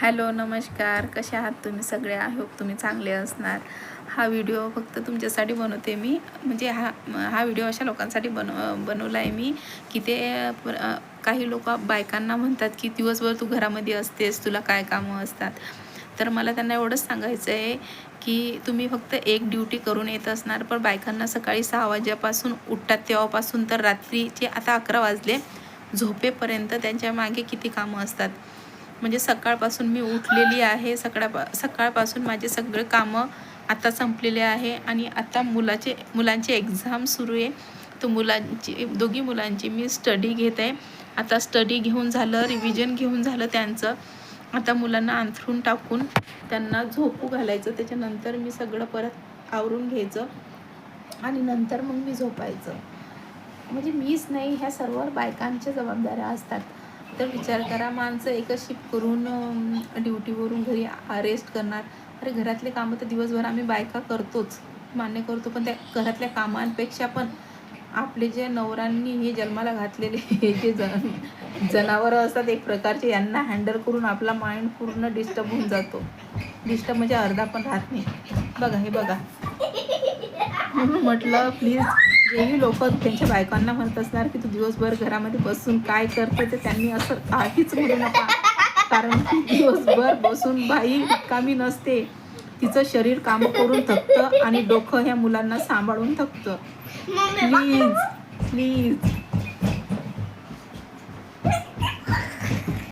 Hello नमस्कार, कसे आहात तुम्ही सगळे? आय होप तुम्ही चांगले असणार. हा व्हिडिओ फक्त तुमच्यासाठी बनवते मी, म्हणजे हा व्हिडिओ अशा लोकांसाठी बनवला आहे मी की ते काही लोक बायकांना म्हणतात की दिवसभर तू घरामध्ये असतेस, तुला काय कामं असतात. तर मला त्यांना एवढंच सांगायचं आहे की तुम्ही फक्त एक ड्युटी करून येत असणार, पण बायकांना सकाळी 6 वाजेपासून उठतात तेव्हापासून तर रात्रीचे आता 11 वाजले झोपेपर्यंत त्यांच्या मागे किती कामं असतात. म्हणजे सकाळपासून मी उठलेली आहे, सकाळपासून माझे सगळे कामं आता संपलेले आहे आणि आता मुलांची एक्झाम सुरू आहे. तर दोघी मुलांची मी स्टडी घेत आहे. आता स्टडी घेऊन झालं, रिव्हिजन घेऊन झालं त्यांचं. आता मुलांना अंथरूण टाकून त्यांना झोपू घालायचं. त्याच्यानंतर मी सगळं परत आवरून घ्यायचं आणि नंतर मग मी झोपायचं. म्हणजे मीच नाही, ह्या सर्व बायकांच्या जबाबदाऱ्या असतात. तर विचार करा, माणसं एकच शिफ्ट करून ड्युटीवरून घरी रेस्ट करणार. अरे घरातले कामं तर दिवसभर आम्ही बायका करतोच, मान्य करतो, पण त्या घरातल्या कामांपेक्षा पण आपले जे नवरांनी हे जन्माला घातलेले हे जे जनावरं असतात एक प्रकारचे, यांना हँडल करून आपला माइंड पूर्ण डिस्टर्ब होऊन जातो. डिस्टर्ब म्हणजे अर्धा पण राहत नाही. बघा हे बघा, म्हणून म्हटलं प्लीज जेही लोक त्यांच्या बायकांना म्हणत असणार की तू दिवसभर घरामध्ये बसून काय करते, तर त्यांनी असं काहीच म्हणू नका. कारण की दिवसभर बसून बाई कामी नसते, तिचं शरीर काम करून थकतं आणि डोकं ह्या मुलांना सांभाळून थकतं. Please please